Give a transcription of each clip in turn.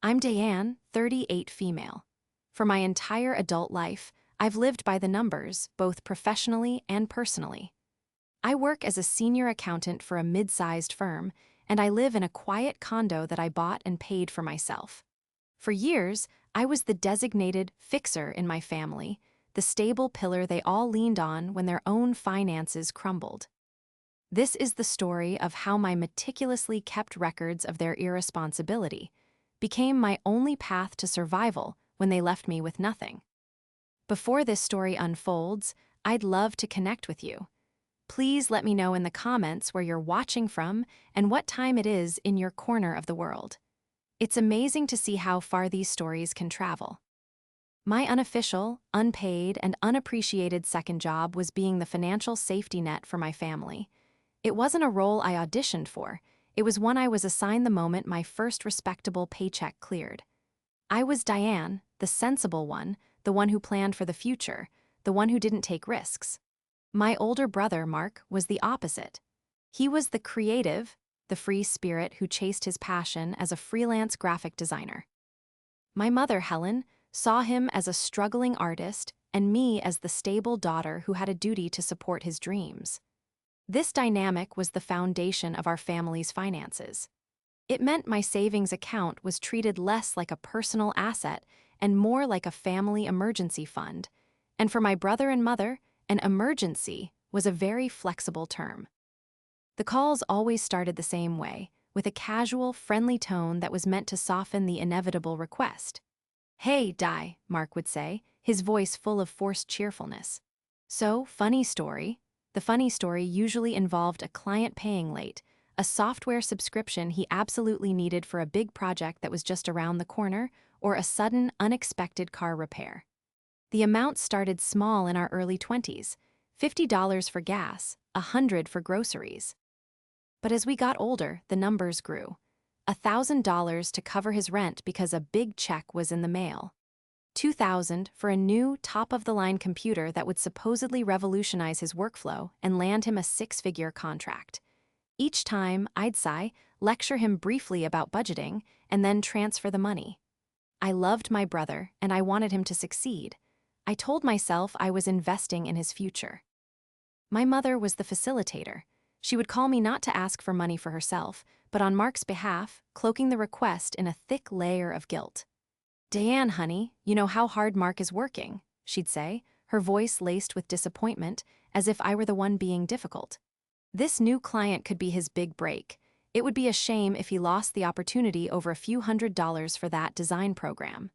I'm Diane, 38 female. For my entire adult life, I've lived by the numbers, both professionally and personally. I work as a senior accountant for a mid-sized firm, and I live in a quiet condo that I bought and paid for myself. For years, I was the designated fixer in my family, the stable pillar they all leaned on when their own finances crumbled. This is the story of how my meticulously kept records of their irresponsibility became my only path to survival when they left me with nothing. Before this story unfolds, I'd love to connect with you. Please let me know in the comments where you're watching from and what time it is in your corner of the world. It's amazing to see how far these stories can travel. My unofficial, unpaid, and unappreciated second job was being the financial safety net for my family. It wasn't a role I auditioned for. It was one I was assigned the moment my first respectable paycheck cleared. I was Diane, the sensible one, the one who planned for the future, the one who didn't take risks. My older brother, Mark, was the opposite. He was the creative, the free spirit who chased his passion as a freelance graphic designer. My mother, Helen, saw him as a struggling artist and me as the stable daughter who had a duty to support his dreams. This dynamic was the foundation of our family's finances. It meant my savings account was treated less like a personal asset and more like a family emergency fund. And for my brother and mother, an emergency was a very flexible term. The calls always started the same way, with a casual, friendly tone that was meant to soften the inevitable request. "Hey, Di," Mark would say, his voice full of forced cheerfulness. So, funny story. The funny story usually involved a client paying late, a software subscription he absolutely needed for a big project that was just around the corner, or a sudden, unexpected car repair. The amount started small in our early 20s, $50 for gas, $100 for groceries. But as we got older, the numbers grew. $1,000 to cover his rent because a big check was in the mail. $2,000 for a new, top-of-the-line computer that would supposedly revolutionize his workflow and land him a six-figure contract. Each time, I'd sigh, lecture him briefly about budgeting, and then transfer the money. I loved my brother, and I wanted him to succeed. I told myself I was investing in his future. My mother was the facilitator. She would call me not to ask for money for herself, but on Mark's behalf, cloaking the request in a thick layer of guilt. "Diane, honey, you know how hard Mark is working," she'd say, her voice laced with disappointment, as if I were the one being difficult. This new client could be his big break. It would be a shame if he lost the opportunity over a few $100s for that design program.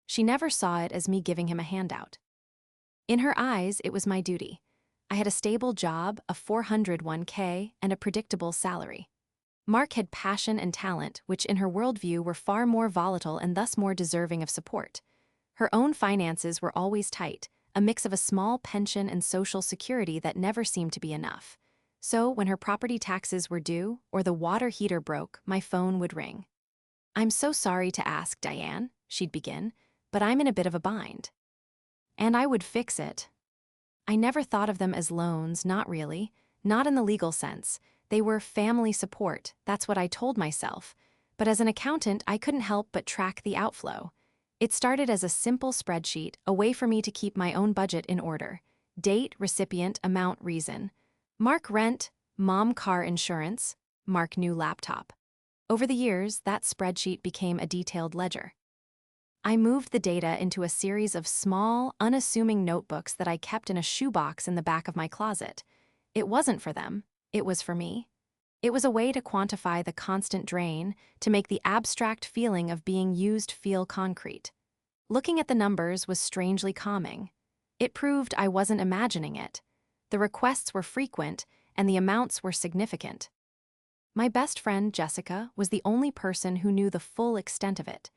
She never saw it as me giving him a handout. In her eyes, it was my duty. I had a stable job, a 401k, and a predictable salary. Mark had passion and talent, which in her worldview were far more volatile and thus more deserving of support. Her own finances were always tight, a mix of a small pension and social security that never seemed to be enough. So when her property taxes were due or the water heater broke, my phone would ring. "I'm so sorry to ask, Diane," she'd begin, "but I'm in a bit of a bind." And I would fix it. I never thought of them as loans, not really, not in the legal sense. They were family support, that's what I told myself. But as an accountant, I couldn't help but track the outflow. It started as a simple spreadsheet, a way for me to keep my own budget in order. Date, recipient, amount, reason. Mark rent, mom car insurance, Mark new laptop. Over the years, that spreadsheet became a detailed ledger. I moved the data into a series of small, unassuming notebooks that I kept in a shoebox in the back of my closet. It wasn't for them. It was for me. It was a way to quantify the constant drain, to make the abstract feeling of being used feel concrete. Looking at the numbers was strangely calming. It proved I wasn't imagining it. The requests were frequent, and the amounts were significant. My best friend, Jessica, was the only person who knew the full extent of it.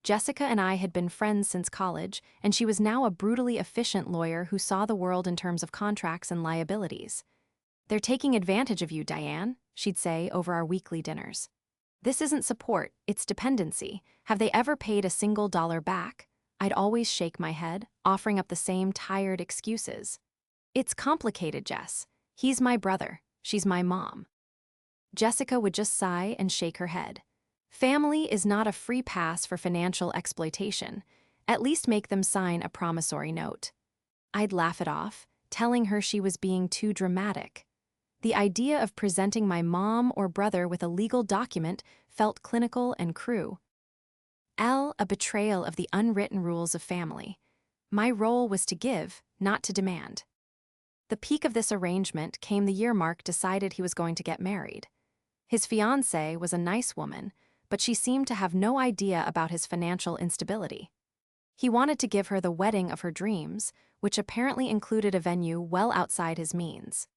Jessica and I had been friends since college, and she was now a brutally efficient lawyer who saw the world in terms of contracts and liabilities. "They're taking advantage of you, Diane," she'd say over our weekly dinners. "This isn't support, it's dependency. Have they ever paid a single dollar back?" I'd always shake my head, offering up the same tired excuses. "It's complicated, Jess. He's my brother, she's my mom." Jessica would just sigh and shake her head. Family is not a free pass for financial exploitation. At least make them sign a promissory note. I'd laugh it off, telling her she was being too dramatic. The idea of presenting my mom or brother with a legal document felt clinical and cruel. A betrayal of the unwritten rules of family. My role was to give, not to demand. The peak of this arrangement came the year Mark decided he was going to get married. His fiancée was a nice woman, but she seemed to have no idea about his financial instability. He wanted to give her the wedding of her dreams, which apparently included a venue well outside his means.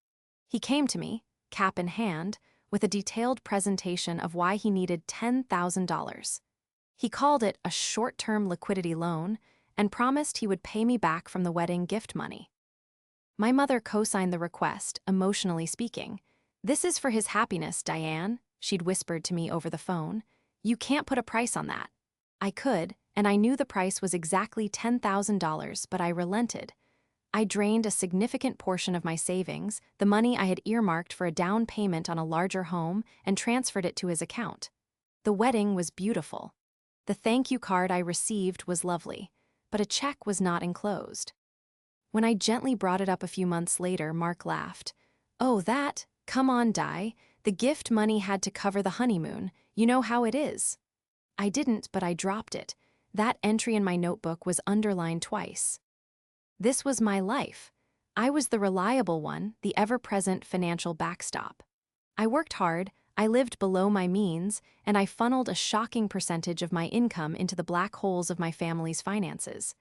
He came to me, cap in hand, with a detailed presentation of why he needed $10,000. He called it a short-term liquidity loan and promised he would pay me back from the wedding gift money. My mother co-signed the request, emotionally speaking. "This is for his happiness, Diane," she'd whispered to me over the phone. "You can't put a price on that." I could, and I knew the price was exactly $10,000, but I relented. I drained a significant portion of my savings, the money I had earmarked for a down payment on a larger home, and transferred it to his account. The wedding was beautiful. The thank you card I received was lovely, but a check was not enclosed. When I gently brought it up a few months later, Mark laughed. "Oh, that? Come on, Di. The gift money had to cover the honeymoon. You know how it is." I didn't, but I dropped it. That entry in my notebook was underlined twice. This was my life. I was the reliable one, the ever-present financial backstop. I worked hard, I lived below my means, and I funneled a shocking percentage of my income into the black holes of my family's finances.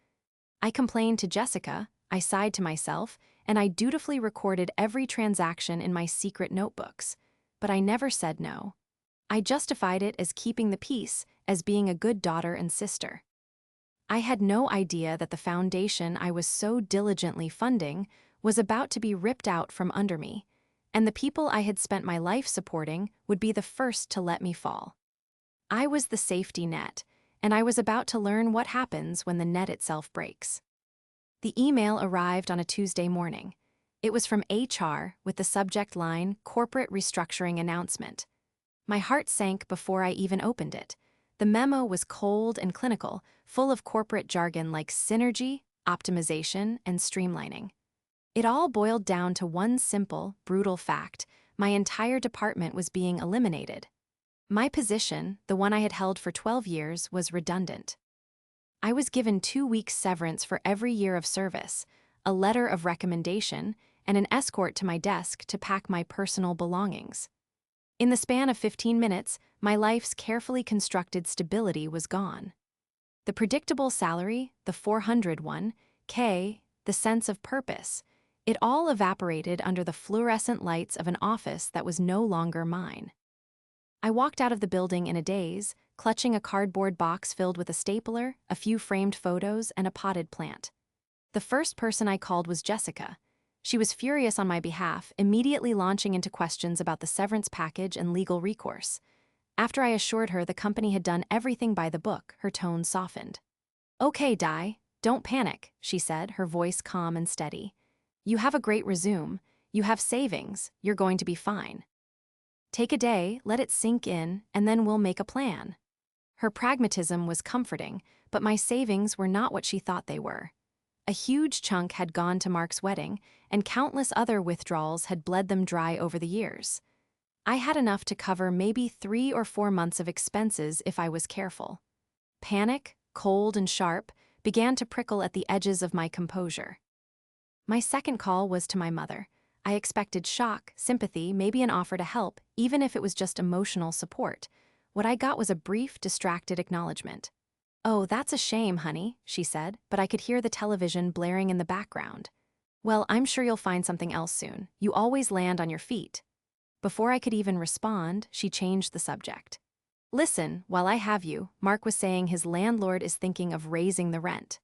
I complained to Jessica, I sighed to myself, and I dutifully recorded every transaction in my secret notebooks. But I never said no. I justified it as keeping the peace, as being a good daughter and sister. I had no idea that the foundation I was so diligently funding was about to be ripped out from under me, and the people I had spent my life supporting would be the first to let me fall. I was the safety net, and I was about to learn what happens when the net itself breaks. The email arrived on a Tuesday morning. It was from HR with the subject line, "Corporate Restructuring Announcement." My heart sank before I even opened it. The memo was cold and clinical, full of corporate jargon like synergy, optimization, and streamlining. It all boiled down to one simple, brutal fact: my entire department was being eliminated. My position, the one I had held for 12 years, was redundant. I was given 2 weeks severance for every year of service, a letter of recommendation, and an escort to my desk to pack my personal belongings. In the span of 15 minutes, my life's carefully constructed stability was gone. The predictable salary, the 401k, the sense of purpose, it all evaporated under the fluorescent lights of an office that was no longer mine. I walked out of the building in a daze, clutching a cardboard box filled with a stapler, a few framed photos, and a potted plant. The first person I called was Jessica. She was furious on my behalf, immediately launching into questions about the severance package and legal recourse. After I assured her the company had done everything by the book, her tone softened. "Okay, Di, don't panic," she said, her voice calm and steady. "You have a great resume. You have savings. You're going to be fine. Take a day, let it sink in, and then we'll make a plan." Her pragmatism was comforting, but my savings were not what she thought they were. A huge chunk had gone to Mark's wedding, and countless other withdrawals had bled them dry over the years. I had enough to cover maybe 3 or 4 months of expenses if I was careful. Panic, cold and sharp, began to prickle at the edges of my composure. My second call was to my mother. I expected shock, sympathy, maybe an offer to help, even if it was just emotional support. What I got was a brief, distracted acknowledgement. "Oh, that's a shame, honey," she said, but I could hear the television blaring in the background. "Well, I'm sure you'll find something else soon. You always land on your feet." Before I could even respond, she changed the subject. "Listen, while I have you, Mark was saying his landlord is thinking of raising the rent.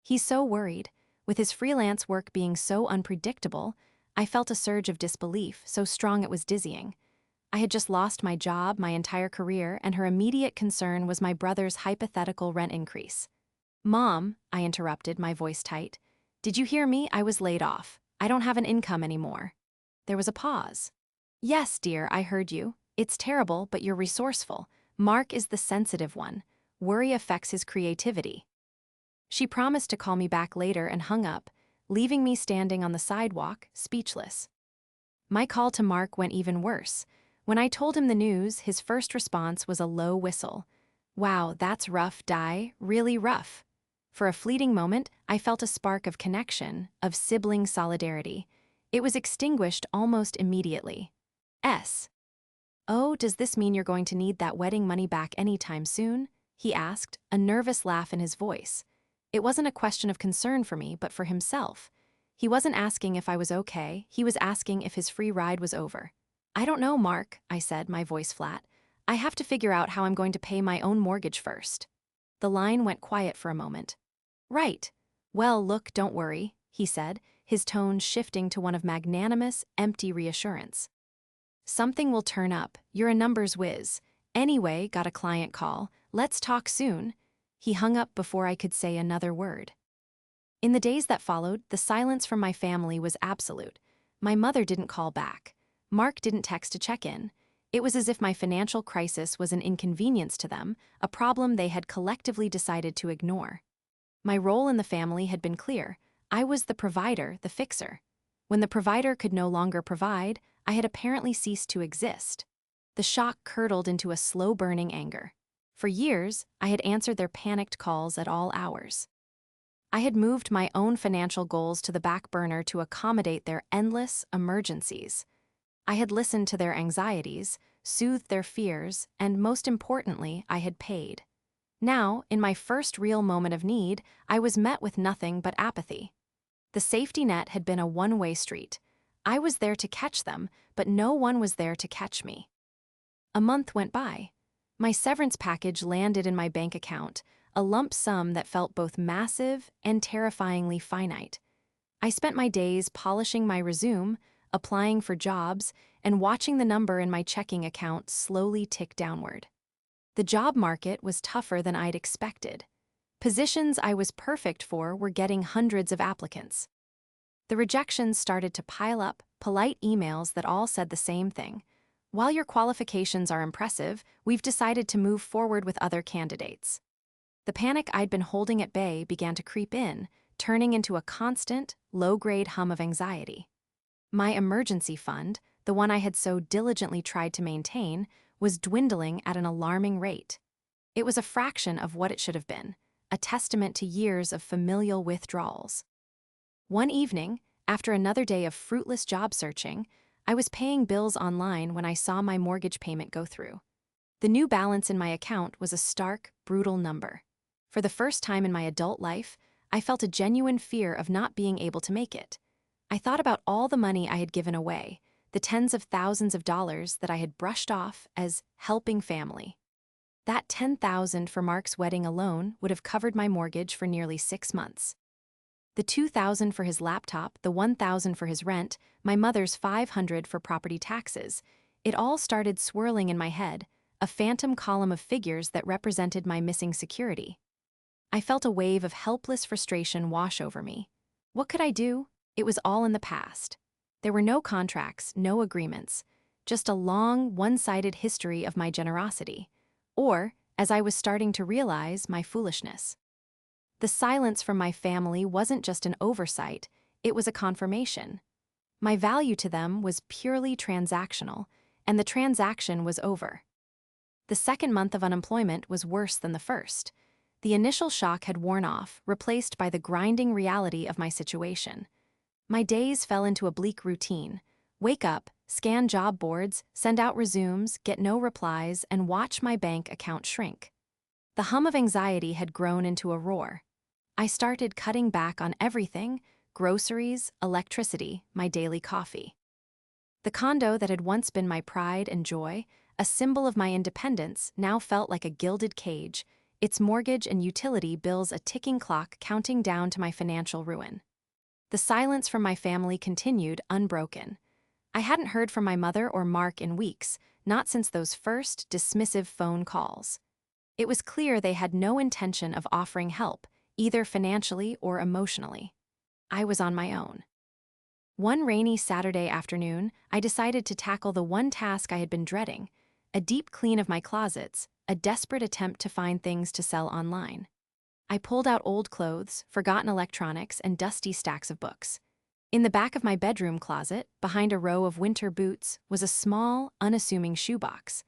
He's so worried. With his freelance work being so unpredictable, I felt a surge of disbelief, so strong it was dizzying. I had just lost my job, my entire career, and her immediate concern was my brother's hypothetical rent increase. "Mom," I interrupted, my voice tight. "Did you hear me? I was laid off. I don't have an income anymore." There was a pause. "Yes, dear, I heard you. It's terrible, but you're resourceful. Mark is the sensitive one. Worry affects his creativity. She promised to call me back later and hung up, leaving me standing on the sidewalk, speechless. My call to Mark went even worse. When I told him the news, his first response was a low whistle. Wow, that's rough, Di, really rough. For a fleeting moment, I felt a spark of connection, of sibling solidarity. It was extinguished almost immediately. S. Oh, does this mean you're going to need that wedding money back anytime soon? He asked, a nervous laugh in his voice. It wasn't a question of concern for me, but for himself. He wasn't asking if I was okay, he was asking if his free ride was over. I don't know, Mark, I said, my voice flat. I have to figure out how I'm going to pay my own mortgage first. The line went quiet for a moment. Right. Well, look, don't worry, he said, his tone shifting to one of magnanimous, empty reassurance. Something will turn up. You're a numbers whiz. Anyway, got a client call. Let's talk soon. He hung up before I could say another word. In the days that followed, the silence from my family was absolute. My mother didn't call back. Mark didn't text to check in. It was as if my financial crisis was an inconvenience to them, a problem they had collectively decided to ignore. My role in the family had been clear. I was the provider, the fixer. When the provider could no longer provide, I had apparently ceased to exist. The shock curdled into a slow-burning anger. For years, I had answered their panicked calls at all hours. I had moved my own financial goals to the back burner to accommodate their endless emergencies. I had listened to their anxieties, soothed their fears, and most importantly, I had paid. Now, in my first real moment of need, I was met with nothing but apathy. The safety net had been a one-way street. I was there to catch them, but no one was there to catch me. A month went by. My severance package landed in my bank account, a lump sum that felt both massive and terrifyingly finite. I spent my days polishing my resume, applying for jobs, and watching the number in my checking account slowly tick downward. The job market was tougher than I'd expected. Positions I was perfect for were getting hundreds of applicants. The rejections started to pile up, polite emails that all said the same thing. While your qualifications are impressive, we've decided to move forward with other candidates. The panic I'd been holding at bay began to creep in, turning into a constant, low-grade hum of anxiety. My emergency fund, the one I had so diligently tried to maintain, was dwindling at an alarming rate. It was a fraction of what it should have been, a testament to years of familial withdrawals. One evening, after another day of fruitless job searching, I was paying bills online when I saw my mortgage payment go through. The new balance in my account was a stark, brutal number. For the first time in my adult life, I felt a genuine fear of not being able to make it. I thought about all the money I had given away, the tens of thousands of dollars that I had brushed off as helping family. That $10,000 for Mark's wedding alone would have covered my mortgage for nearly 6 months. The $2,000 for his laptop, the $1,000 for his rent, my mother's $500 for property taxes. It all started swirling in my head, a phantom column of figures that represented my missing security. I felt a wave of helpless frustration wash over me. What could I do? It was all in the past. There were no contracts, no agreements, just a long, one-sided history of my generosity. Or, as I was starting to realize, my foolishness. The silence from my family wasn't just an oversight, it was a confirmation. My value to them was purely transactional, and the transaction was over. The second month of unemployment was worse than the first. The initial shock had worn off, replaced by the grinding reality of my situation. My days fell into a bleak routine. Wake up, scan job boards, send out resumes, get no replies, and watch my bank account shrink. The hum of anxiety had grown into a roar. I started cutting back on everything: groceries, electricity, my daily coffee. The condo that had once been my pride and joy, a symbol of my independence, now felt like a gilded cage, its mortgage and utility bills a ticking clock counting down to my financial ruin. The silence from my family continued unbroken. I hadn't heard from my mother or Mark in weeks, not since those first dismissive phone calls. It was clear they had no intention of offering help, either financially or emotionally. I was on my own. One rainy Saturday afternoon, I decided to tackle the one task I had been dreading: a deep clean of my closets, a desperate attempt to find things to sell online. I pulled out old clothes, forgotten electronics, and dusty stacks of books. In the back of my bedroom closet, behind a row of winter boots, was a small, unassuming shoebox.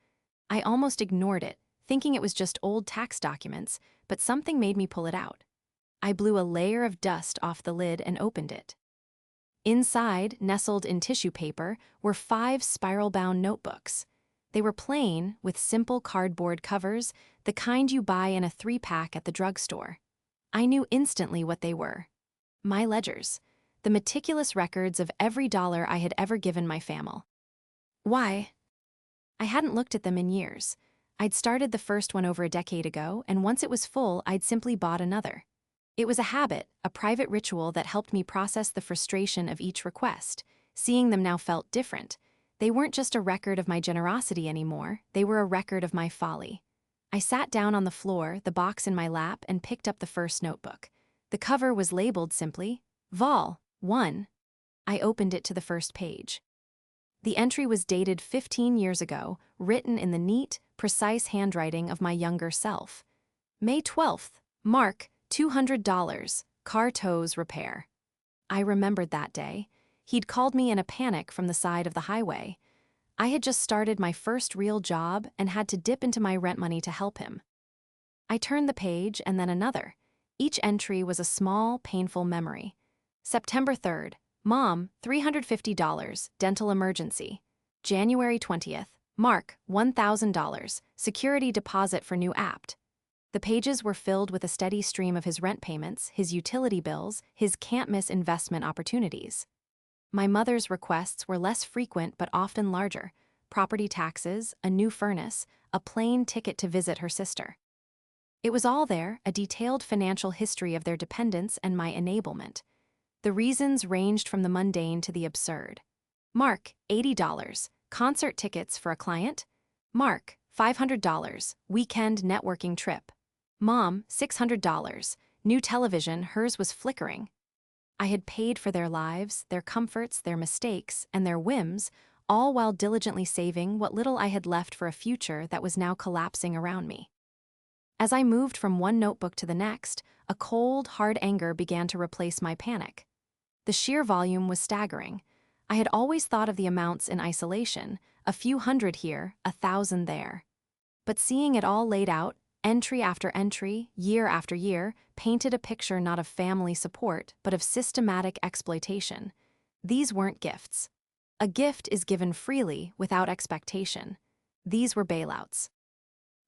I almost ignored it, thinking it was just old tax documents, but something made me pull it out. I blew a layer of dust off the lid and opened it. Inside, nestled in tissue paper, were 5 spiral-bound notebooks. They were plain, with simple cardboard covers, the kind you buy in a 3-pack at the drugstore. I knew instantly what they were. My ledgers, the meticulous records of every dollar I had ever given my family. Why? I hadn't looked at them in years. I'd started the first one over a decade ago, and once it was full, I'd simply bought another. It was a habit, a private ritual that helped me process the frustration of each request. Seeing them now felt different. They weren't just a record of my generosity anymore, they were a record of my folly. I sat down on the floor, the box in my lap, and picked up the first notebook. The cover was labeled simply, Vol. 1. I opened it to the first page. The entry was dated 15 years ago, written in the neat, precise handwriting of my younger self. May 12th, Mark, $200, car tows repair. I remembered that day. He'd called me in a panic from the side of the highway. I had just started my first real job and had to dip into my rent money to help him. I turned the page and then another. Each entry was a small, painful memory. September 3rd, Mom, $350, dental emergency. January 20th, Mark, $1,000, security deposit for new apt. The pages were filled with a steady stream of his rent payments, his utility bills, his can't-miss investment opportunities. My mother's requests were less frequent but often larger: property taxes, a new furnace, a plane ticket to visit her sister. It was all there, a detailed financial history of their dependence and my enablement. The reasons ranged from the mundane to the absurd. Mark, $80, concert tickets for a client. Mark, $500, weekend networking trip. Mom, $600, new television, hers was flickering. I had paid for their lives, their comforts, their mistakes, and their whims, all while diligently saving what little I had left for a future that was now collapsing around me. As I moved from one notebook to the next, a cold, hard anger began to replace my panic. The sheer volume was staggering. I had always thought of the amounts in isolation, a few hundred here, 1,000 there. But seeing it all laid out, entry after entry, year after year, painted a picture not of family support, but of systematic exploitation. These weren't gifts. A gift is given freely, without expectation. These were bailouts.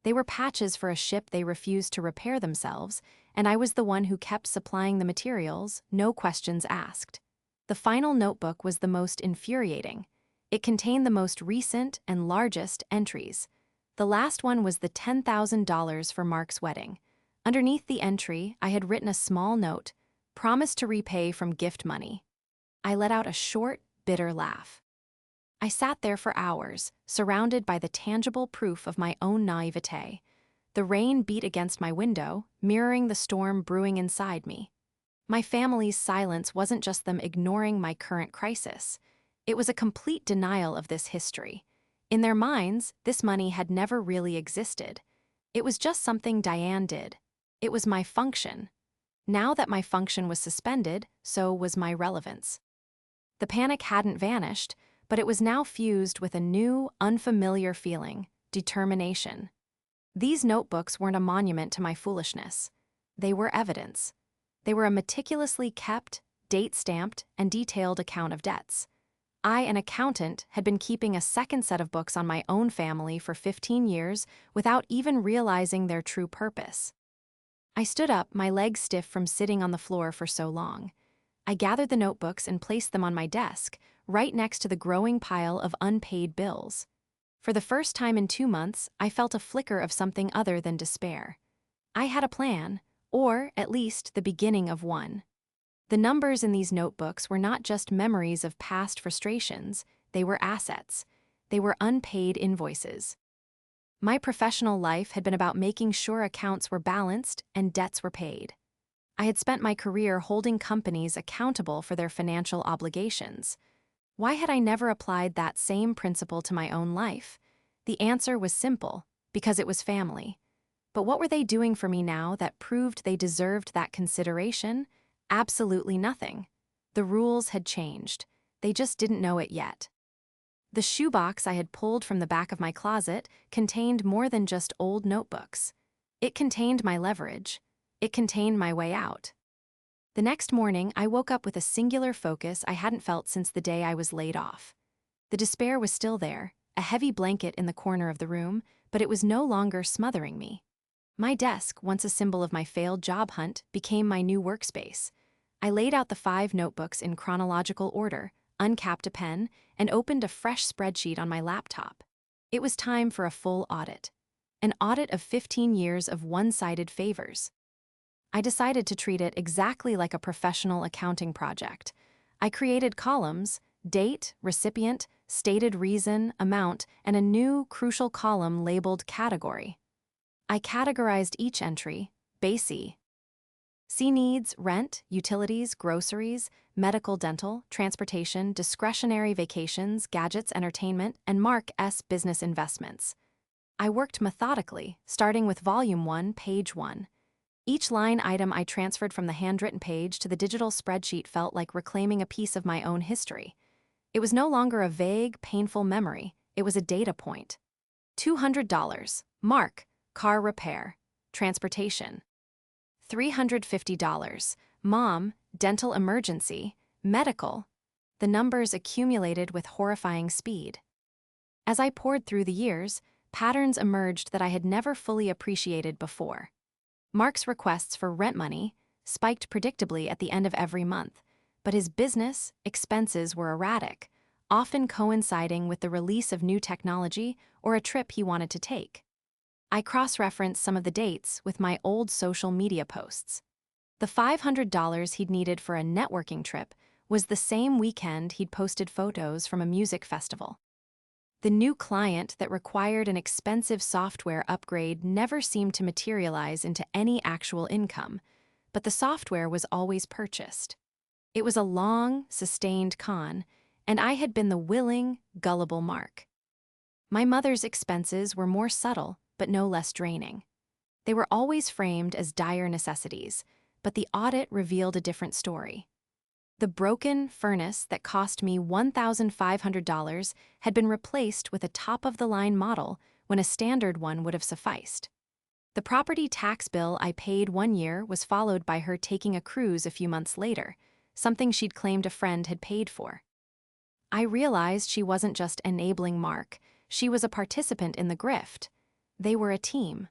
They were patches for a ship they refused to repair themselves, and I was the one who kept supplying the materials, no questions asked. The final notebook was the most infuriating. It contained the most recent and largest entries. The last one was the $10,000 for Mark's wedding. Underneath the entry, I had written a small note, "Promise to repay from gift money." I let out a short, bitter laugh. I sat there for hours, surrounded by the tangible proof of my own naivete. The rain beat against my window, mirroring the storm brewing inside me. My family's silence wasn't just them ignoring my current crisis. It was a complete denial of this history. In their minds, this money had never really existed. It was just something Diane did. It was my function. Now that my function was suspended, so was my relevance. The panic hadn't vanished, but it was now fused with a new, unfamiliar feeling: determination. These notebooks weren't a monument to my foolishness. They were evidence. They were a meticulously kept, date-stamped, and detailed account of debts. I, an accountant, had been keeping a second set of books on my own family for 15 years without even realizing their true purpose. I stood up, my legs stiff from sitting on the floor for so long. I gathered the notebooks and placed them on my desk, right next to the growing pile of unpaid bills. For the first time in 2 months, I felt a flicker of something other than despair. I had a plan, or at least the beginning of one. The numbers in these notebooks were not just memories of past frustrations, they were assets. They were unpaid invoices. My professional life had been about making sure accounts were balanced and debts were paid. I had spent my career holding companies accountable for their financial obligations. Why had I never applied that same principle to my own life? The answer was simple: because it was family. But what were they doing for me now that proved they deserved that consideration? Absolutely nothing. The rules had changed. They just didn't know it yet. The shoebox I had pulled from the back of my closet contained more than just old notebooks. It contained my leverage. It contained my way out. The next morning, I woke up with a singular focus I hadn't felt since the day I was laid off. The despair was still there, a heavy blanket in the corner of the room, but it was no longer smothering me. My desk, once a symbol of my failed job hunt, became my new workspace. I laid out the 5 notebooks in chronological order, uncapped a pen, and opened a fresh spreadsheet on my laptop. It was time for a full audit. An audit of 15 years of one-sided favors. I decided to treat it exactly like a professional accounting project. I created columns: date, recipient, stated reason, amount, and a new, crucial column labeled category. I categorized each entry: base C needs, rent, utilities, groceries, medical, dental, transportation, discretionary vacations, gadgets, entertainment, and Mark S. business investments. I worked methodically, starting with Volume 1, Page 1. Each line item I transferred from the handwritten page to the digital spreadsheet felt like reclaiming a piece of my own history. It was no longer a vague, painful memory. It was a data point. $200. Mark, car repair. Transportation. $350. Mom, dental emergency. Medical. The numbers accumulated with horrifying speed. As I poured through the years, patterns emerged that I had never fully appreciated before. Mark's requests for rent money spiked predictably at the end of every month, but his business expenses were erratic, often coinciding with the release of new technology or a trip he wanted to take. I cross-referenced some of the dates with my old social media posts. The $500 he'd needed for a networking trip was the same weekend he'd posted photos from a music festival. The new client that required an expensive software upgrade never seemed to materialize into any actual income, but the software was always purchased. It was a long, sustained con, and I had been the willing, gullible Mark. My mother's expenses were more subtle, but no less draining. They were always framed as dire necessities, but the audit revealed a different story. The broken furnace that cost me $1,500 had been replaced with a top-of-the-line model when a standard one would have sufficed. The property tax bill I paid one year was followed by her taking a cruise a few months later, something she'd claimed a friend had paid for. I realized she wasn't just enabling Mark, she was a participant in the grift. They were a team.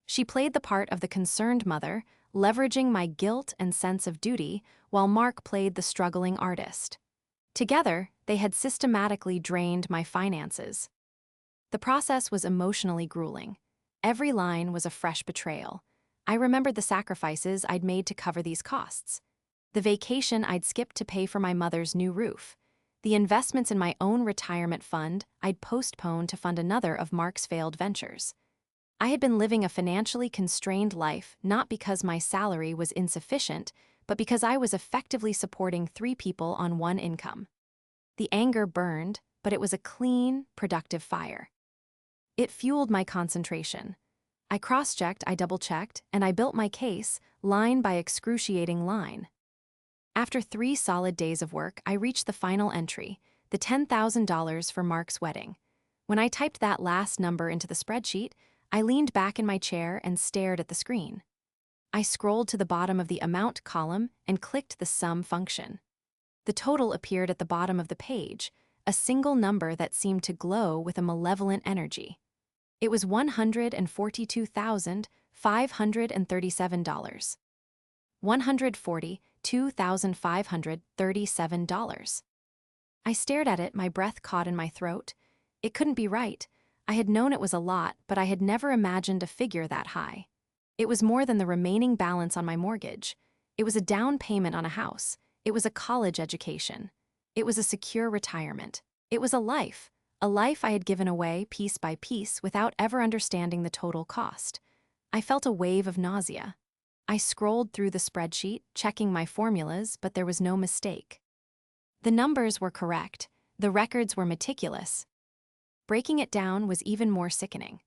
She played the part of the concerned mother, leveraging my guilt and sense of duty, while Mark played the struggling artist. Together, they had systematically drained my finances. The process was emotionally grueling. Every line was a fresh betrayal. I remembered the sacrifices I'd made to cover these costs. The vacation I'd skipped to pay for my mother's new roof. The investments in my own retirement fund I'd postponed to fund another of Mark's failed ventures. I had been living a financially constrained life not because my salary was insufficient, but because I was effectively supporting 3 people on one income. The anger burned, but it was a clean, productive fire. It fueled my concentration. I cross-checked, I double-checked, and I built my case, line by excruciating line. After 3 solid days of work, I reached the final entry, the $10,000 for Mark's wedding. When I typed that last number into the spreadsheet, I leaned back in my chair and stared at the screen. I scrolled to the bottom of the amount column and clicked the sum function. The total appeared at the bottom of the page, a single number that seemed to glow with a malevolent energy. It was $142,537. $142,537. I stared at it, my breath caught in my throat. It couldn't be right. I had known it was a lot, but I had never imagined a figure that high. It was more than the remaining balance on my mortgage. It was a down payment on a house. It was a college education. It was a secure retirement. It was a life I had given away piece by piece without ever understanding the total cost. I felt a wave of nausea. I scrolled through the spreadsheet, checking my formulas, but there was no mistake. The numbers were correct. The records were meticulous. Breaking it down was even more sickening.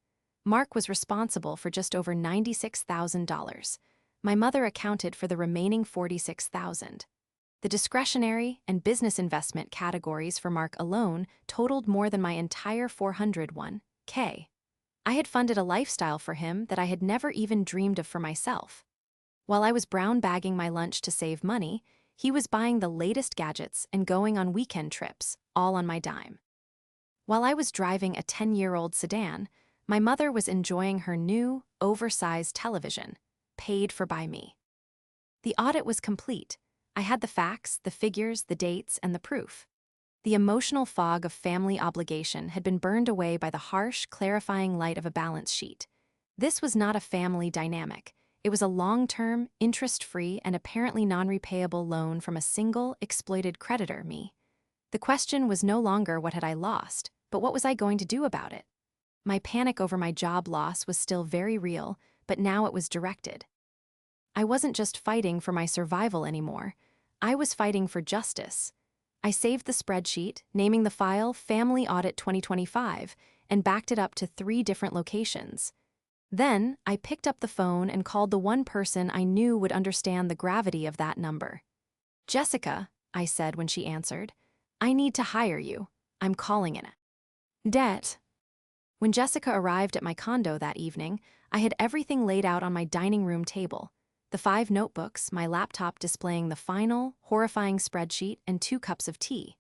Mark was responsible for just over $96,000. My mother accounted for the remaining $46,000. The discretionary and business investment categories for Mark alone totaled more than my entire $401K. I had funded a lifestyle for him that I had never even dreamed of for myself. While I was brown bagging my lunch to save money, he was buying the latest gadgets and going on weekend trips, all on my dime. While I was driving a 10-year-old sedan, my mother was enjoying her new, oversized television, paid for by me. The audit was complete. I had the facts, the figures, the dates, and the proof. The emotional fog of family obligation had been burned away by the harsh, clarifying light of a balance sheet. This was not a family dynamic. It was a long-term, interest-free, and apparently non-repayable loan from a single, exploited creditor, me. The question was no longer what had I lost, but what was I going to do about it? My panic over my job loss was still very real, but now it was directed. I wasn't just fighting for my survival anymore. I was fighting for justice. I saved the spreadsheet, naming the file Family Audit 2025, and backed it up to 3 different locations. Then, I picked up the phone and called the one person I knew would understand the gravity of that number. "Jessica," I said when she answered, "I need to hire you. I'm calling it a debt." When Jessica arrived at my condo that evening, I had everything laid out on my dining room table. The 5 notebooks, my laptop displaying the final, horrifying spreadsheet, and 2 cups of tea.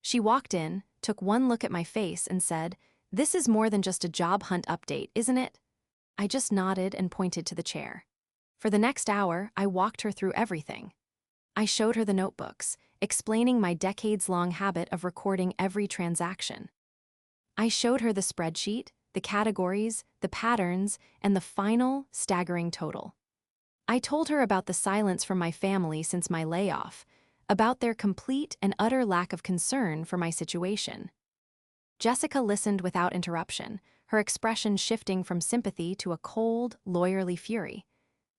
She walked in, took one look at my face, and said, "This is more than just a job hunt update, isn't it?" I just nodded and pointed to the chair. For the next hour, I walked her through everything. I showed her the notebooks, explaining my decades-long habit of recording every transaction. I showed her the spreadsheet, the categories, the patterns, and the final, staggering total. I told her about the silence from my family since my layoff, about their complete and utter lack of concern for my situation. Jessica listened without interruption, her expression shifting from sympathy to a cold, lawyerly fury.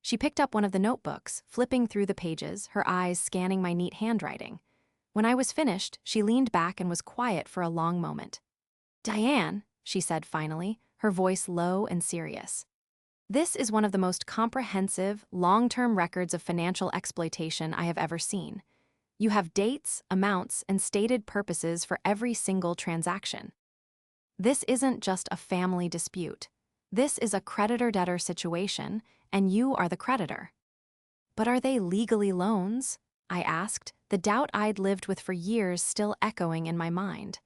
She picked up one of the notebooks, flipping through the pages, her eyes scanning my neat handwriting. When I was finished, she leaned back and was quiet for a long moment. "Diane," she said finally, her voice low and serious. "This is one of the most comprehensive, long-term records of financial exploitation I have ever seen. You have dates, amounts, and stated purposes for every single transaction. This isn't just a family dispute. This is a creditor-debtor situation, and you are the creditor." "But are they legally loans?" I asked, the doubt I'd lived with for years still echoing in my mind.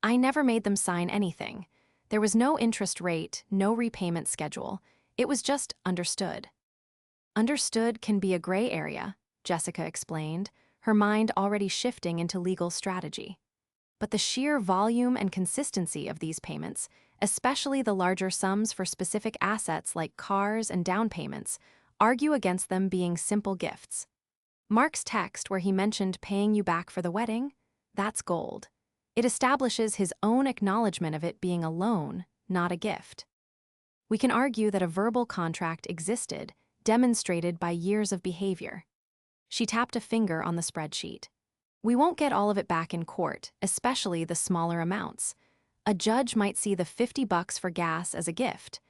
"I never made them sign anything. There was no interest rate, no repayment schedule. It was just understood." "Understood can be a gray area," Jessica explained, her mind already shifting into legal strategy. "But the sheer volume and consistency of these payments, especially the larger sums for specific assets like cars and down payments, argue against them being simple gifts. Mark's text where he mentioned paying you back for the wedding, that's gold. It establishes his own acknowledgement of it being a loan, not a gift. We can argue that a verbal contract existed, demonstrated by years of behavior." She tapped a finger on the spreadsheet. "We won't get all of it back in court, especially the smaller amounts. A judge might see the $50 for gas as a gift,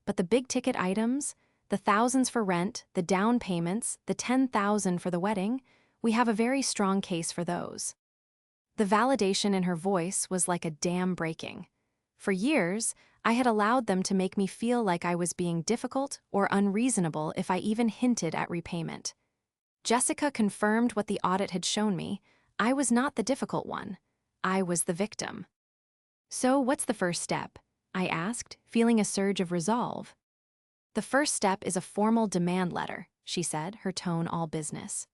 but the big-ticket items, the thousands for rent, the down payments, the $10,000 for the wedding, we have a very strong case for those." The validation in her voice was like a dam breaking. For years, I had allowed them to make me feel like I was being difficult or unreasonable if I even hinted at repayment. Jessica confirmed what the audit had shown me. I was not the difficult one. I was the victim. "So what's the first step?" I asked, feeling a surge of resolve. "The first step is a formal demand letter," she said, her tone all business.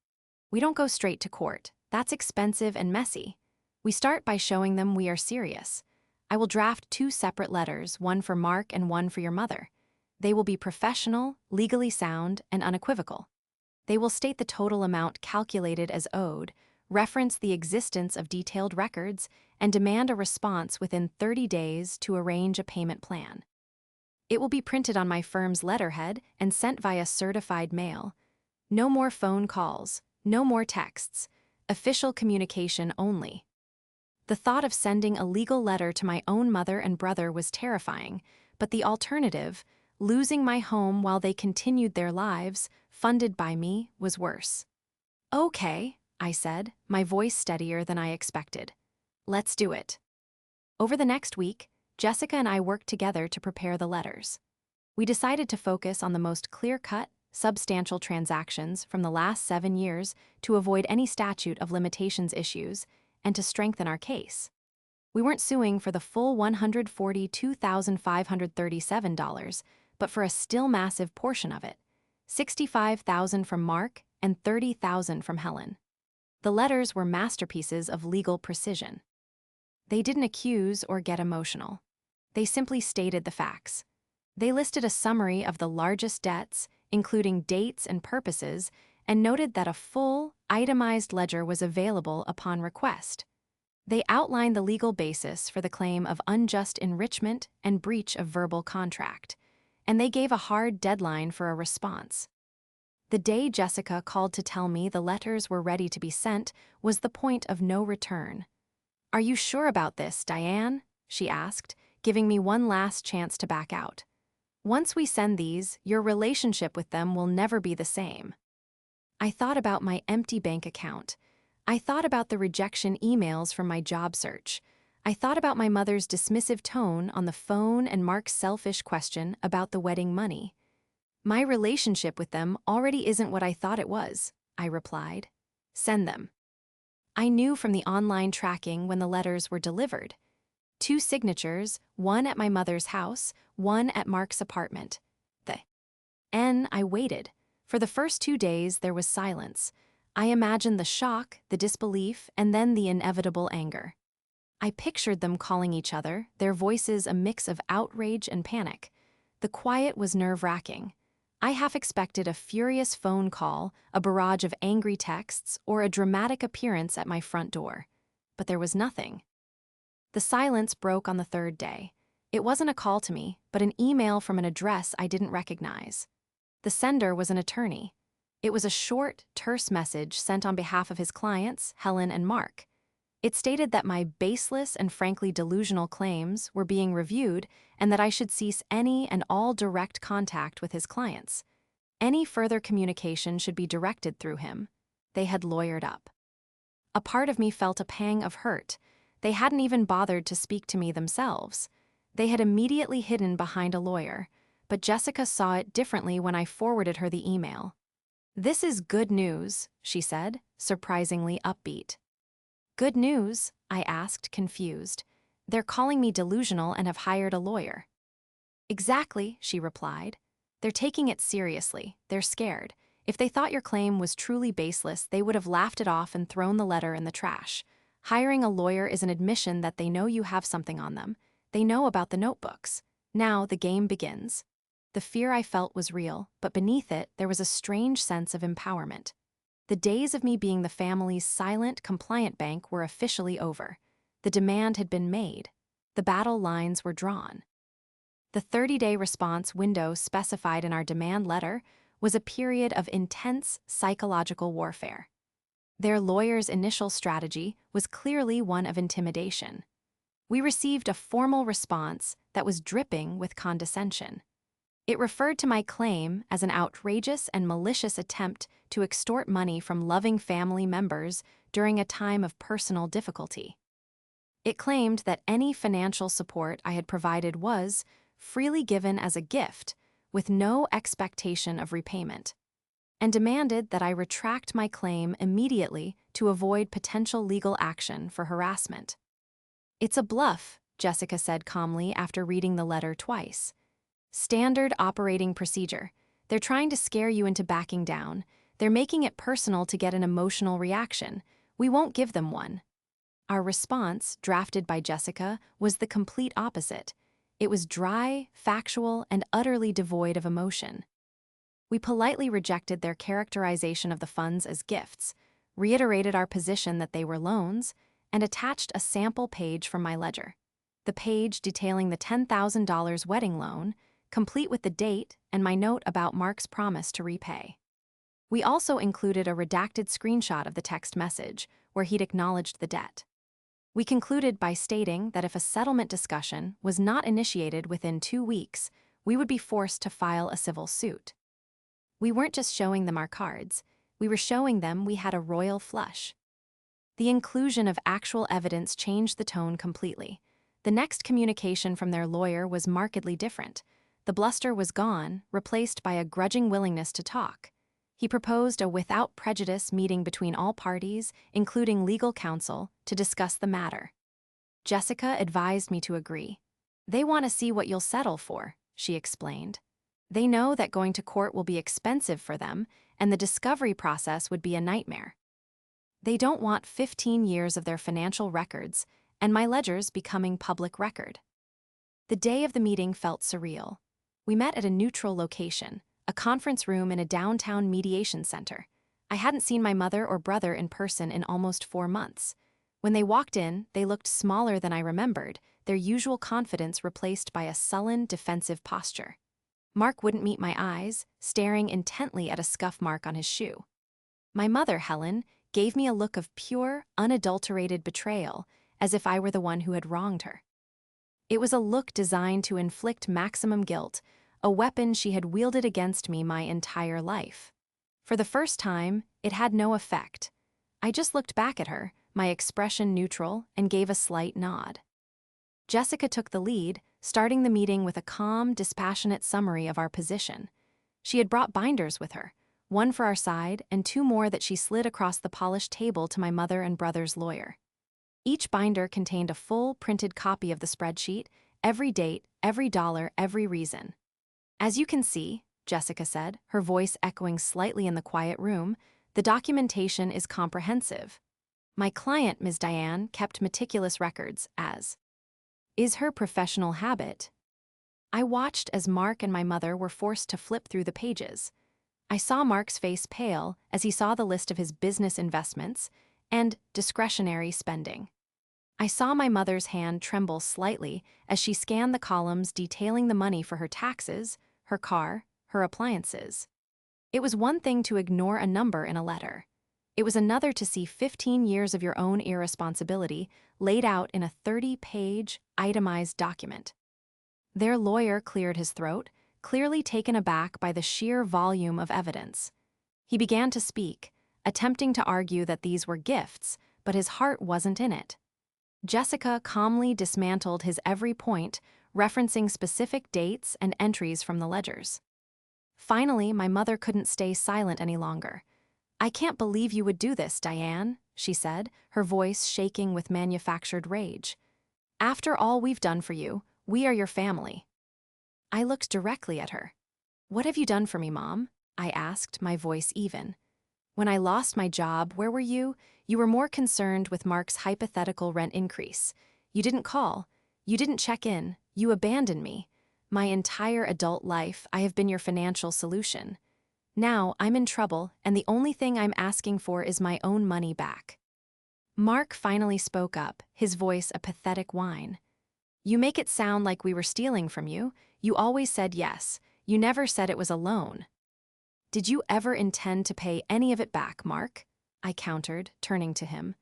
"We don't go straight to court. That's expensive and messy. We start by showing them we are serious. I will draft 2 separate letters, one for Mark and one for your mother. They will be professional, legally sound, and unequivocal. They will state the total amount calculated as owed, reference the existence of detailed records, and demand a response within 30 days to arrange a payment plan. It will be printed on my firm's letterhead and sent via certified mail. No more phone calls, no more texts, official communication only." The thought of sending a legal letter to my own mother and brother was terrifying, But the alternative, losing my home while they continued their lives, funded by me, was worse. "Okay," I said, my voice steadier than I expected. "Let's do it." Over the next week, Jessica and I worked together to prepare the letters. We decided to focus on the most clear-cut, substantial transactions from the last 7 years to avoid any statute of limitations issues and to strengthen our case. We weren't suing for the full $142,537, but for a still massive portion of it, $65,000 from Mark and $30,000 from Helen. The letters were masterpieces of legal precision. They didn't accuse or get emotional. They simply stated the facts. They listed a summary of the largest debts, including dates and purposes, and noted that a full, itemized ledger was available upon request. They outlined the legal basis for the claim of unjust enrichment and breach of verbal contract, and they gave a hard deadline for a response. The day Jessica called to tell me the letters were ready to be sent was the point of no return. "Are you sure about this, Diane?" she asked, giving me one last chance to back out. "Once we send these, your relationship with them will never be the same." I thought about my empty bank account. I thought about the rejection emails from my job search. I thought about my mother's dismissive tone on the phone and Mark's selfish question about the wedding money. "My relationship with them already isn't what I thought it was," I replied. "Send them." I knew from the online tracking when the letters were delivered. 2 signatures, one at my mother's house, one at Mark's apartment. I waited. For the first 2 days, there was silence. I imagined the shock, the disbelief, and then the inevitable anger. I pictured them calling each other, their voices a mix of outrage and panic. The quiet was nerve-wracking. I half expected a furious phone call, a barrage of angry texts, or a dramatic appearance at my front door. But there was nothing. The silence broke on the 3rd day. It wasn't a call to me, but an email from an address I didn't recognize. The sender was an attorney. It was a short, terse message sent on behalf of his clients, Helen and Mark. It stated that my baseless and frankly delusional claims were being reviewed and that I should cease any and all direct contact with his clients. Any further communication should be directed through him. They had lawyered up. A part of me felt a pang of hurt. They hadn't even bothered to speak to me themselves. They had immediately hidden behind a lawyer, but Jessica saw it differently when I forwarded her the email. "This is good news," she said, surprisingly upbeat. "Good news?" I asked, confused. "They're calling me delusional and have hired a lawyer." "Exactly," she replied. "They're taking it seriously. They're scared. If they thought your claim was truly baseless, they would have laughed it off and thrown the letter in the trash. Hiring a lawyer is an admission that they know you have something on them. They know about the notebooks. Now the game begins." The fear I felt was real, but beneath it, there was a strange sense of empowerment. The days of me being the family's silent, compliant bank were officially over. The demand had been made. The battle lines were drawn. The 30-day response window specified in our demand letter was a period of intense psychological warfare. Their lawyer's initial strategy was clearly one of intimidation. We received a formal response that was dripping with condescension. It referred to my claim as an outrageous and malicious attempt to extort money from loving family members during a time of personal difficulty. It claimed that any financial support I had provided was freely given as a gift, with no expectation of repayment, and demanded that I retract my claim immediately to avoid potential legal action for harassment. "It's a bluff," Jessica said calmly after reading the letter twice. "Standard operating procedure. They're trying to scare you into backing down. They're making it personal to get an emotional reaction. We won't give them one." Our response, drafted by Jessica, was the complete opposite. It was dry, factual, and utterly devoid of emotion. We politely rejected their characterization of the funds as gifts, reiterated our position that they were loans, and attached a sample page from my ledger. The page detailing the $10,000 wedding loan, complete with the date and my note about Mark's promise to repay. We also included a redacted screenshot of the text message, where he'd acknowledged the debt. We concluded by stating that if a settlement discussion was not initiated within 2 weeks, we would be forced to file a civil suit. We weren't just showing them our cards, we were showing them we had a royal flush. The inclusion of actual evidence changed the tone completely. The next communication from their lawyer was markedly different. The bluster was gone, replaced by a grudging willingness to talk. He proposed a without prejudice meeting between all parties, including legal counsel, to discuss the matter. Jessica advised me to agree. "They want to see what you'll settle for," she explained. "They know that going to court will be expensive for them, and the discovery process would be a nightmare. They don't want 15 years of their financial records and my ledgers becoming public record." The day of the meeting felt surreal. We met at a neutral location, a conference room in a downtown mediation center. I hadn't seen my mother or brother in person in almost 4 months. When they walked in, they looked smaller than I remembered, their usual confidence replaced by a sullen, defensive posture. Mark wouldn't meet my eyes, staring intently at a scuff mark on his shoe. My mother, Helen, gave me a look of pure, unadulterated betrayal, as if I were the one who had wronged her. It was a look designed to inflict maximum guilt, a weapon she had wielded against me my entire life. For the first time, it had no effect. I just looked back at her, my expression neutral, and gave a slight nod. Jessica took the lead, starting the meeting with a calm, dispassionate summary of our position. She had brought binders with her, 1 for our side and 2 more that she slid across the polished table to my mother and brother's lawyer. Each binder contained a full, printed copy of the spreadsheet, every date, every dollar, every reason. "As you can see," Jessica said, her voice echoing slightly in the quiet room, "the documentation is comprehensive. My client, Ms. Diane, kept meticulous records, as is her professional habit." I watched as Mark and my mother were forced to flip through the pages. I saw Mark's face pale as he saw the list of his business investments and discretionary spending. I saw my mother's hand tremble slightly as she scanned the columns detailing the money for her taxes, her car, her appliances. It was one thing to ignore a number in a letter. It was another to see 15 years of your own irresponsibility laid out in a 30-page, itemized document. Their lawyer cleared his throat, clearly taken aback by the sheer volume of evidence. He began to speak, attempting to argue that these were gifts, but his heart wasn't in it. Jessica calmly dismantled his every point, referencing specific dates and entries from the ledgers. Finally, my mother couldn't stay silent any longer. "I can't believe you would do this, Diane," she said, her voice shaking with manufactured rage. "After all we've done for you, we are your family." I looked directly at her. "What have you done for me, Mom?" I asked, my voice even. "When I lost my job, where were you? You were more concerned with Mark's hypothetical rent increase. You didn't call. You didn't check in. You abandoned me. My entire adult life, I have been your financial solution. Now I'm in trouble, and the only thing I'm asking for is my own money back." Mark finally spoke up, his voice a pathetic whine. "You make it sound like we were stealing from you. You always said yes. You never said it was a loan." "Did you ever intend to pay any of it back, Mark?" I countered, turning to him.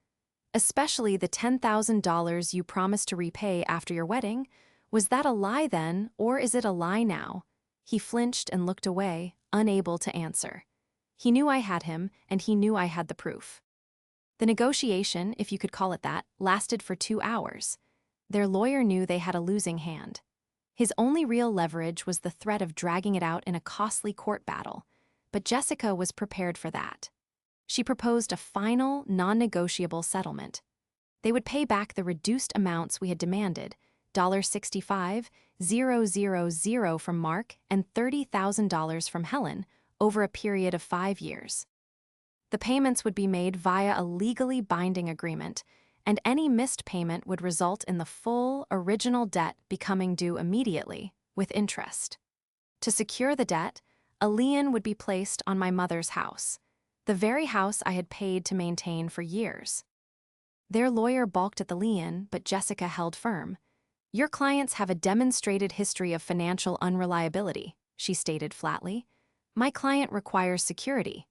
"Especially the $10,000 you promised to repay after your wedding? Was that a lie then, or is it a lie now?" He flinched and looked away, unable to answer. He knew I had him, and he knew I had the proof. The negotiation, if you could call it that, lasted for 2 hours. Their lawyer knew they had a losing hand. His only real leverage was the threat of dragging it out in a costly court battle, but Jessica was prepared for that. She proposed a final, non-negotiable settlement. They would pay back the reduced amounts we had demanded, $65,000 from Mark and $30,000 from Helen, over a period of 5 years. The payments would be made via a legally binding agreement, and any missed payment would result in the full, original debt becoming due immediately, with interest. To secure the debt, a lien would be placed on my mother's house, the very house I had paid to maintain for years. Their lawyer balked at the lien, but Jessica held firm. "Your clients have a demonstrated history of financial unreliability," she stated flatly. "My client requires security."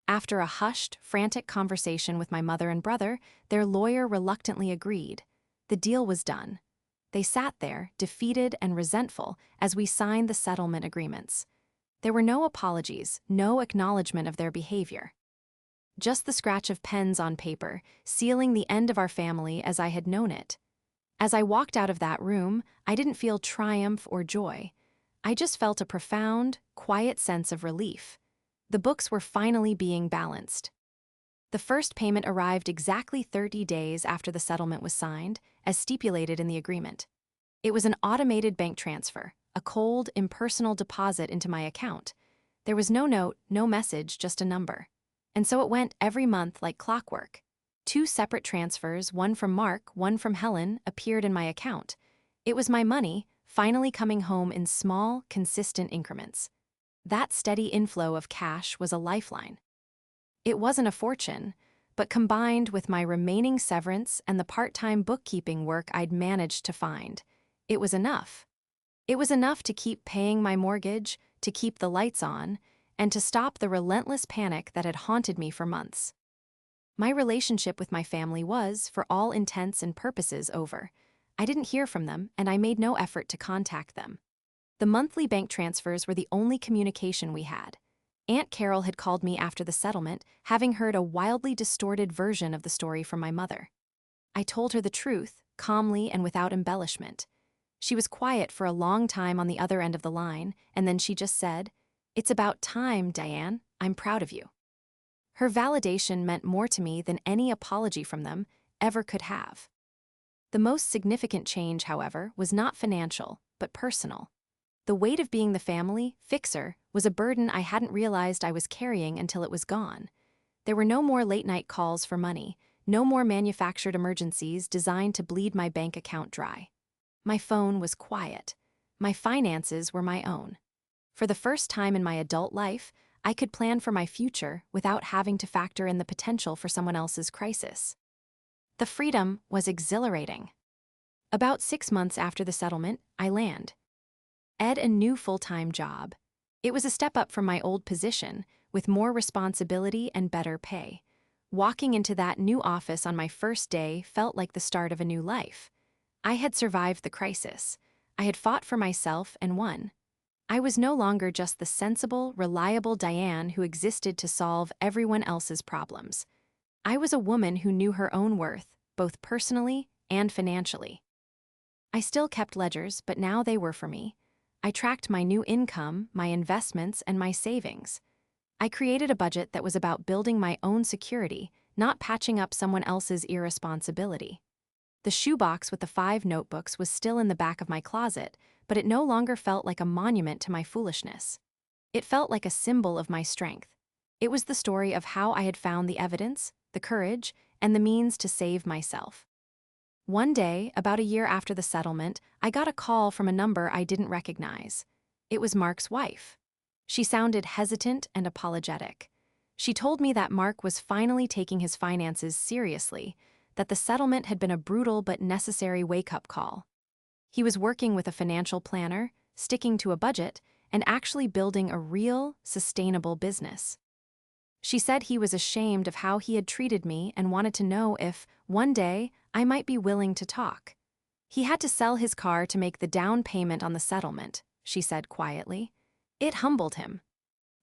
After a hushed, frantic conversation with my mother and brother, their lawyer reluctantly agreed. The deal was done. They sat there, defeated and resentful, as we signed the settlement agreements. There were no apologies, no acknowledgement of their behavior. Just the scratch of pens on paper, sealing the end of our family as I had known it. As I walked out of that room, I didn't feel triumph or joy. I just felt a profound, quiet sense of relief. The books were finally being balanced. The first payment arrived exactly 30 days after the settlement was signed, as stipulated in the agreement. It was an automated bank transfer, a cold, impersonal deposit into my account. There was no note, no message, just a number. And so it went every month like clockwork. 2 separate transfers, one from Mark, one from Helen, appeared in my account. It was my money, finally coming home in small, consistent increments. That steady inflow of cash was a lifeline. It wasn't a fortune, but combined with my remaining severance and the part-time bookkeeping work I'd managed to find, it was enough. It was enough to keep paying my mortgage, to keep the lights on, and to stop the relentless panic that had haunted me for months. My relationship with my family was, for all intents and purposes, over. I didn't hear from them, and I made no effort to contact them. The monthly bank transfers were the only communication we had. Aunt Carol had called me after the settlement, having heard a wildly distorted version of the story from my mother. I told her the truth, calmly and without embellishment. She was quiet for a long time on the other end of the line, and then she just said, "It's about time, Diane. I'm proud of you." Her validation meant more to me than any apology from them ever could have. The most significant change, however, was not financial, but personal. The weight of being the family fixer was a burden I hadn't realized I was carrying until it was gone. There were no more late-night calls for money, no more manufactured emergencies designed to bleed my bank account dry. My phone was quiet. My finances were my own. For the first time in my adult life, I could plan for my future without having to factor in the potential for someone else's crisis. The freedom was exhilarating. About 6 months after the settlement, I landed a new full-time job. It was a step up from my old position, with more responsibility and better pay. Walking into that new office on my first day felt like the start of a new life. I had survived the crisis. I had fought for myself and won. I was no longer just the sensible, reliable Diane who existed to solve everyone else's problems. I was a woman who knew her own worth, both personally and financially. I still kept ledgers, but now they were for me. I tracked my new income, my investments, and my savings. I created a budget that was about building my own security, not patching up someone else's irresponsibility. The shoebox with the 5 notebooks was still in the back of my closet, but it no longer felt like a monument to my foolishness. It felt like a symbol of my strength. It was the story of how I had found the evidence, the courage, and the means to save myself. One day, about a year after the settlement, I got a call from a number I didn't recognize. It was Mark's wife. She sounded hesitant and apologetic. She told me that Mark was finally taking his finances seriously, that the settlement had been a brutal but necessary wake-up call. He was working with a financial planner, sticking to a budget, and actually building a real, sustainable business. She said he was ashamed of how he had treated me and wanted to know if, one day, I might be willing to talk. He had to sell his car to make the down payment on the settlement, she said quietly. It humbled him.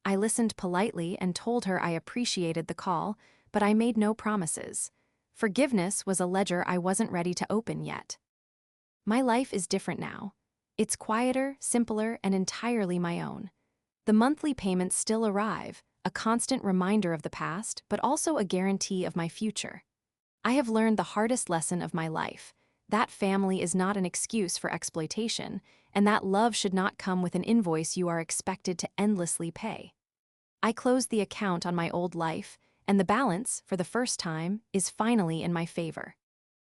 I listened politely and told her I appreciated the call, but I made no promises. Forgiveness was a ledger I wasn't ready to open yet. My life is different now. It's quieter, simpler, and entirely my own. The monthly payments still arrive, a constant reminder of the past, but also a guarantee of my future. I have learned the hardest lesson of my life. That family is not an excuse for exploitation, and that love should not come with an invoice you are expected to endlessly pay. I closed the account on my old life, and the balance, for the first time, is finally in my favor.